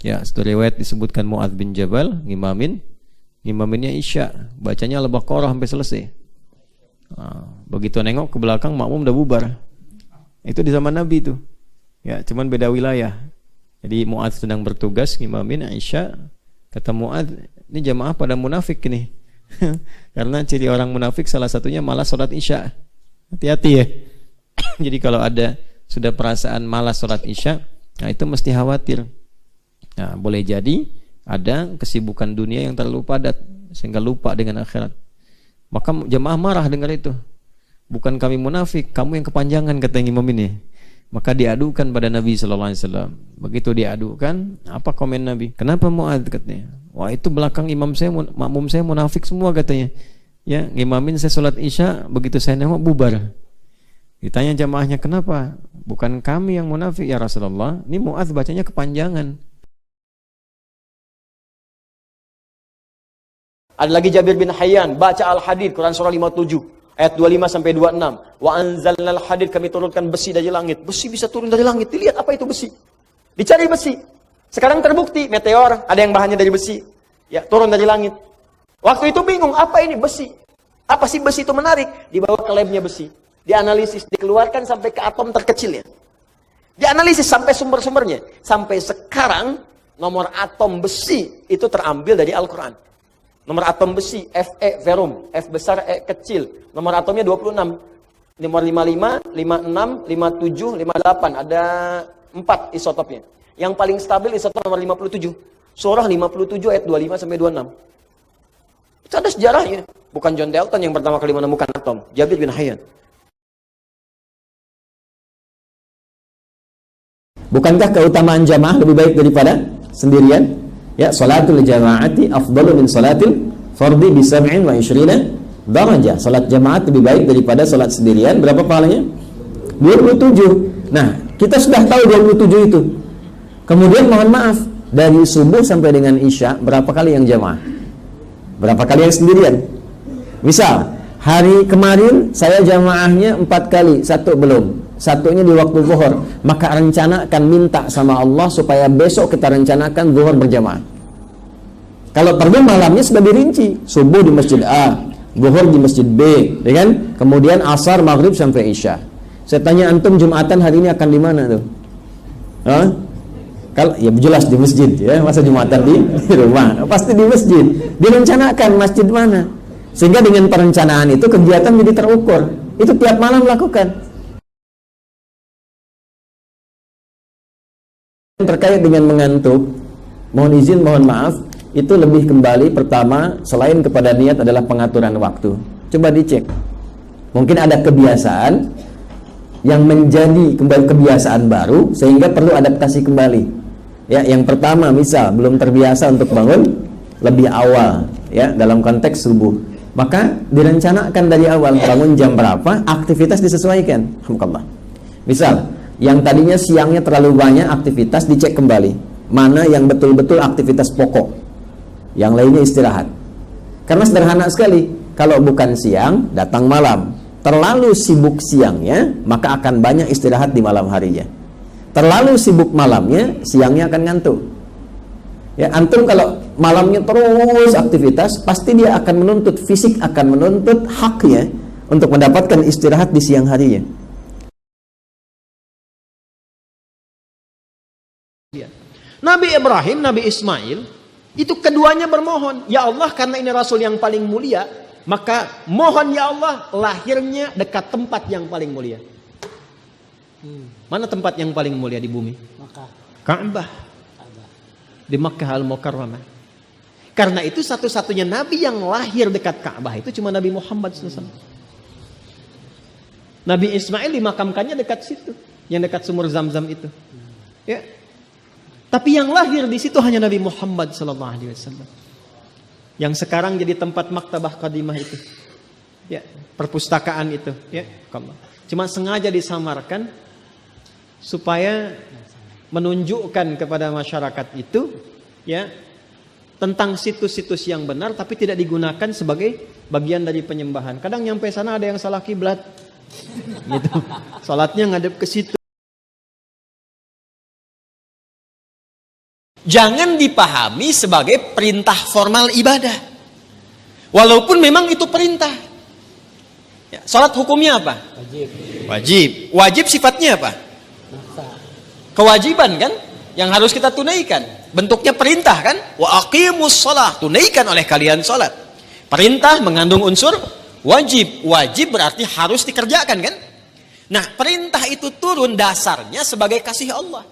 Ya, satu riwayat disebutkan Mu'adz bin Jabal ngimaminnya Isya, bacanya Al-Baqarah sampai selesai. Begitu nengok ke belakang, makmum udah bubar. Itu di zaman Nabi tuh. Ya, cuman beda wilayah. Jadi Mu'adz sedang bertugas ngimamin Isya. Kata Mu'adz, ini jamaah pada munafik nih. Karena ciri orang munafik salah satunya malas sholat Isya. Hati-hati ya. Jadi kalau ada sudah perasaan malas sholat Isya, nah itu mesti khawatir. Nah, boleh jadi ada kesibukan dunia yang terlalu padat sehingga lupa dengan akhirat. Maka jamaah marah dengar itu. Bukan kami munafik, kamu yang kepanjangan, kata imam ini. Maka diadukan pada Nabi sallallahu alaihi wasallam. Begitu diadukan, apa komen Nabi? Kenapa Mu'adz, katanya? Wah, itu belakang imam saya, makmum saya munafik semua, katanya. Ya, ngimamin saya sholat Isya, begitu saya nengok bubar. Ditanya jamaahnya, kenapa? Bukan kami yang munafik ya Rasulullah. Ini Mu'adz bacanya kepanjangan. Ada lagi Jabir bin Hayyan baca Al-Hadid, Quran surah 57 ayat 25 sampai 26. Wa anzalnal hadid, kami turunkan besi dari langit. Besi bisa turun dari langit. Dilihat apa itu besi. Dicari besi. Sekarang terbukti meteor ada yang bahannya dari besi. Ya, turun dari langit. Waktu itu bingung, apa ini besi? Apa sih besi itu menarik? Dibawa ke labnya besi. Dianalisis, dikeluarkan sampai ke atom terkecilnya. Dianalisis sampai sumber-sumbernya. Sampai sekarang nomor atom besi itu terambil dari Al-Quran. Nomor atom besi, Fe verum, F besar, E kecil. Nomor atomnya 26. Nomor 55, 56, 57, 58. Ada 4 isotopnya. Yang paling stabil isotop nomor 57. Surah 57 ayat 25 sampai 26. Itu ada sejarahnya. Bukan John Dalton yang pertama kali menemukan atom. Jabir bin Hayyan. Bukankah keutamaan jamaah lebih baik daripada sendirian? Ya, salatul jamaati afdalu min salatil fardhi bi 27 darajah. Salat jamaat lebih baik daripada salat sendirian. Berapa pahalanya? 27. Nah, kita sudah tahu 27 itu. Kemudian mohon maaf, dari subuh sampai dengan Isya berapa kali yang jamaah? Berapa kali yang sendirian? Misal, hari kemarin saya jamaahnya 4 kali, 1 belum. Satunya di waktu zuhur, maka rencanakan, minta sama Allah supaya besok kita rencanakan zuhur berjamaah. Kalau perlu malamnya sudah dirinci, subuh di masjid A, zuhur di masjid B, ya kan? Kemudian asar, maghrib sampai Isya. Saya tanya antum Jumatan hari ini akan di mana tuh? Hah? Kalau ya jelas di masjid ya, masa Jumatan di rumah? Pasti di masjid. Direncanakan masjid mana? Sehingga dengan perencanaan itu kegiatan jadi terukur. Itu tiap malam lakukan. Terkait dengan mengantuk, mohon izin, mohon maaf, itu lebih kembali pertama selain kepada niat adalah pengaturan waktu. Coba dicek. Mungkin ada kebiasaan yang menjadi kembali kebiasaan baru sehingga perlu adaptasi kembali. Ya, yang pertama misal belum terbiasa untuk bangun lebih awal ya dalam konteks subuh. Maka direncanakan dari awal bangun jam berapa, aktivitas disesuaikan. Alhamdulillah. Misal yang tadinya siangnya terlalu banyak aktivitas, dicek kembali mana yang betul-betul aktivitas pokok, yang lainnya istirahat. Karena sederhana sekali, kalau bukan siang datang malam. Terlalu sibuk siangnya maka akan banyak istirahat di malam harinya. Terlalu sibuk malamnya, siangnya akan ngantuk. Ya, antum kalau malamnya terus aktivitas, pasti dia akan menuntut, fisik akan menuntut haknya untuk mendapatkan istirahat di siang harinya. Nabi Ibrahim, Nabi Ismail, itu keduanya bermohon, ya Allah, karena ini Rasul yang paling mulia, maka mohon ya Allah lahirnya dekat tempat yang paling mulia. Mana tempat yang paling mulia di bumi? Ka'bah. Di Makkah Al-Mukarramah. Karena itu satu-satunya Nabi yang lahir dekat Ka'bah itu cuma Nabi Muhammad SAW. Nabi Ismail dimakamkannya dekat situ, yang dekat sumur Zam-Zam itu. Ya. Tapi yang lahir di situ hanya Nabi Muhammad SAW. Yang sekarang jadi tempat maktabah qadimah itu. Ya, perpustakaan itu, ya. Cuma sengaja disamarkan supaya menunjukkan kepada masyarakat itu ya tentang situs-situs yang benar, tapi tidak digunakan sebagai bagian dari penyembahan. Kadang nyampe sana ada yang salah kiblat. Gitu. Salatnya ngadep ke situ. jangan dipahami sebagai perintah formal ibadah. Walaupun memang itu perintah. Ya, sholat hukumnya apa? Wajib. Wajib sifatnya apa? Kewajiban kan? Yang harus kita tunaikan. Bentuknya perintah kan? Wa aqimus shalah, tunaikan oleh kalian sholat. Perintah mengandung unsur wajib. Wajib berarti harus dikerjakan kan? Nah, perintah itu turun dasarnya sebagai kasih Allah.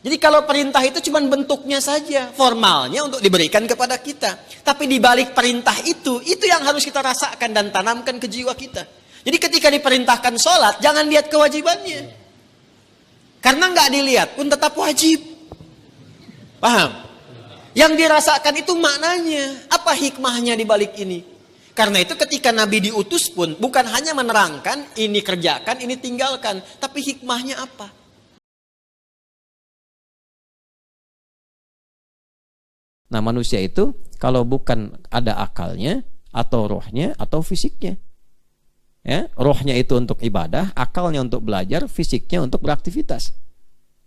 Jadi kalau perintah itu cuma bentuknya saja, formalnya untuk diberikan kepada kita. Tapi di balik perintah itu yang harus kita rasakan dan tanamkan ke jiwa kita. Jadi ketika diperintahkan sholat, jangan lihat kewajibannya. Karena nggak dilihat pun tetap wajib. Paham? Yang dirasakan itu maknanya. Apa hikmahnya di balik ini? Karena itu ketika Nabi diutus pun bukan hanya menerangkan, ini kerjakan, ini tinggalkan. Tapi hikmahnya apa? Nah, manusia itu kalau bukan ada akalnya atau rohnya atau fisiknya. Ya, rohnya itu untuk ibadah, akalnya untuk belajar, fisiknya untuk beraktivitas.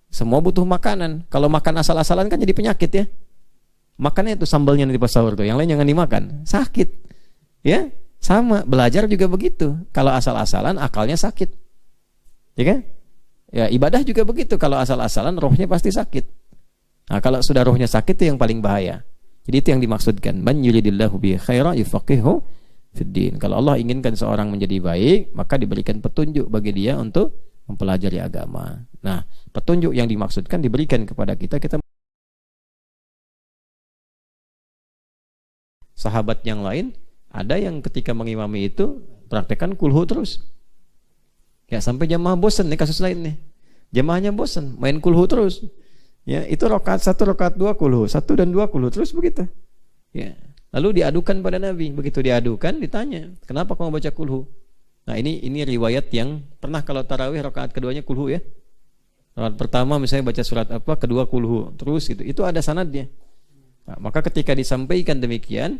Semua butuh makanan. Kalau makan asal-asalan kan jadi penyakit ya. Makannya itu sambalnya nanti pas sahur tuh, yang lain jangan dimakan, sakit. Ya, sama, belajar juga begitu. Kalau asal-asalan akalnya sakit. Ya kan? Ya, ibadah juga begitu. Kalau asal-asalan rohnya pasti sakit. Nah, kalau sudah rohnya sakit itu yang paling bahaya. Jadi itu yang dimaksudkan. Man yuridillahu bihi khairan yufaqihu fiddin. Kalau Allah inginkan seorang menjadi baik, maka diberikan petunjuk bagi dia untuk mempelajari agama. Nah, petunjuk yang dimaksudkan diberikan kepada kita. Sahabat yang lain ada yang ketika mengimami itu praktekkan kulhu terus. Ya, sampai jamaah bosan nih, kasus lain nih. Jamaahnya bosan, main kulhu terus. Ya, itu rakaat 1, rakaat 2 kulhu, 1 dan 2 kulhu terus begitu. Ya. Lalu diadukan pada Nabi. Begitu diadukan, ditanya, "Kenapa kamu baca kulhu?" Nah, ini riwayat yang pernah kalau tarawih rakaat keduanya kulhu ya. Rakaat pertama misalnya baca surat apa, kedua kulhu, terus gitu. Itu ada sanadnya. Nah, maka ketika disampaikan demikian,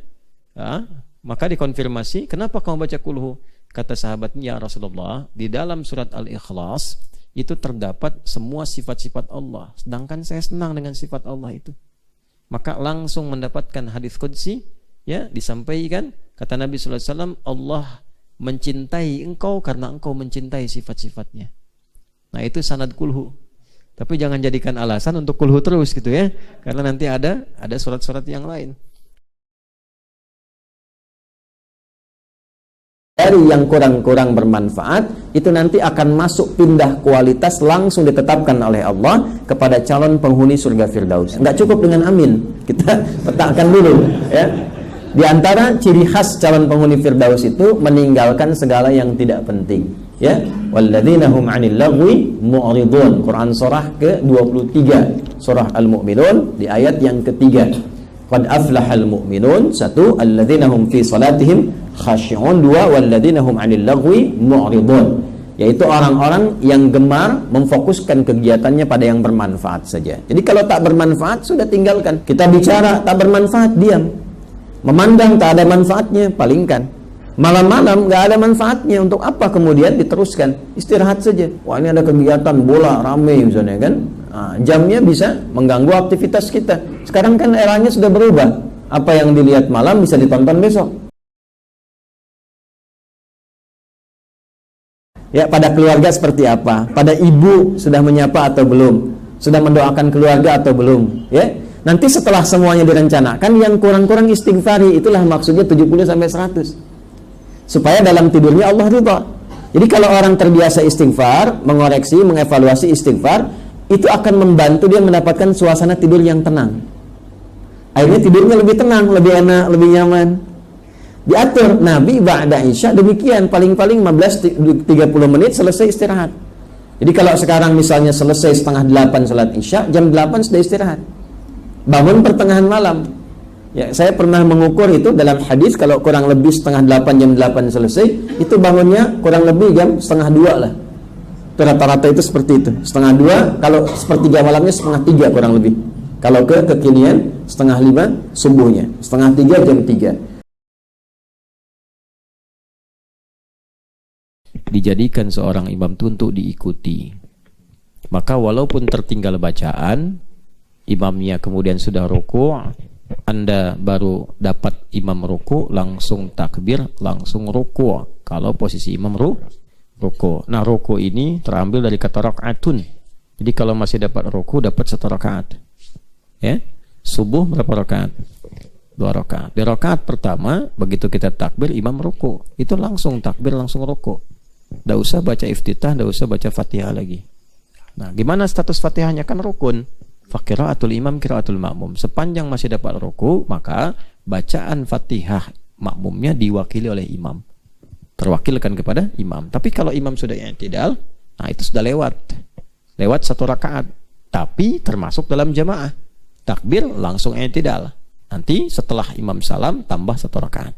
maka dikonfirmasi, "Kenapa kamu baca kulhu?" Kata sahabatnya, "Ya Rasulullah, di dalam surat Al-Ikhlas itu terdapat semua sifat-sifat Allah. Sedangkan saya senang dengan sifat Allah itu." Maka langsung mendapatkan hadis qudsi, ya, disampaikan kata Nabi sallallahu alaihi wasallam, "Allah mencintai engkau karena engkau mencintai sifat-sifatnya." Nah, itu sanad kulhu. Tapi jangan jadikan alasan untuk kulhu terus gitu ya. Karena nanti ada surat-surat yang lain. Dari yang kurang-kurang bermanfaat, itu nanti akan masuk pindah kualitas langsung ditetapkan oleh Allah kepada calon penghuni surga Firdaus. Enggak cukup dengan amin. Kita letakkan dulu ya. Di antara ciri khas calon penghuni Firdaus itu meninggalkan segala yang tidak penting. Ya, walladzina hum 'anil lagwi mu'ridun. Quran surah ke-23, surah Al-Mu'minun di ayat yang ketiga. Qad aflahal mu'minun, 1, alladzina hum fi salatihim khashi'un, 2, walladzina hum 'anil lagwi mu'ridun. Yaitu orang-orang yang gemar memfokuskan kegiatannya pada yang bermanfaat saja. Jadi kalau tak bermanfaat sudah tinggalkan. Kita bicara tak bermanfaat, diam. Memandang tak ada manfaatnya, palingkan. Malam-malam nggak ada manfaatnya, untuk apa kemudian diteruskan? Istirahat saja. Wah, ini ada kegiatan bola rame misalnya kan, jamnya bisa mengganggu aktivitas kita. Sekarang kan eranya sudah berubah. Apa yang dilihat malam bisa ditonton besok. Ya, pada keluarga seperti apa? Pada ibu sudah menyapa atau belum? Sudah mendoakan keluarga atau belum? Ya. Nanti setelah semuanya direncanakan, yang kurang-kurang istighfari, itulah maksudnya 70 sampai 100. Supaya dalam tidurnya Allah ridha. Jadi kalau orang terbiasa istighfar, mengoreksi, mengevaluasi istighfar, itu akan membantu dia mendapatkan suasana tidur yang tenang. Akhirnya tidurnya lebih tenang, lebih enak, lebih nyaman. Diatur Nabi ba'da isya demikian, paling-paling 15-30 menit selesai istirahat. Jadi kalau sekarang misalnya selesai setengah 8 salat isya, jam 8 sudah istirahat. Bangun pertengahan malam. Ya, saya pernah mengukur itu dalam hadis, kalau kurang lebih setengah 8, jam 8 selesai, itu bangunnya kurang lebih jam setengah 2 lah. Itu rata-rata itu seperti itu. Setengah 2, kalau sepertiga malamnya setengah 3 kurang lebih. Kalau kekinian setengah 5 subuhnya, setengah 3 jam 3. Dijadikan seorang imam itu untuk diikuti. Maka walaupun tertinggal bacaan, imamnya kemudian sudah ruku, Anda baru dapat imam ruku, langsung takbir, langsung ruku. Kalau posisi imam ruku. Nah, ruku ini terambil dari kata rakaatun. Jadi kalau masih dapat ruku, dapat 1 rakaat. Ya. Subuh berapa rakaat? 2 rakaat. Di rakaat pertama, begitu kita takbir, imam ruku. Itu langsung takbir, langsung ruku. Tidak usah baca iftitah, tidak usah baca Fatihah lagi. Nah, gimana status Fatihahnya? Kan rukun. Faqiraatul imam qiraatul makmum. Sepanjang masih dapat ruku, maka bacaan Fatihah makmumnya diwakili oleh imam. Terwakilkan kepada imam. Tapi kalau imam sudah i'tidal, nah itu sudah lewat. Lewat 1 rakaat. Tapi termasuk dalam jamaah. Takbir langsung i'tidal. Nanti setelah imam salam tambah 1 rakaat.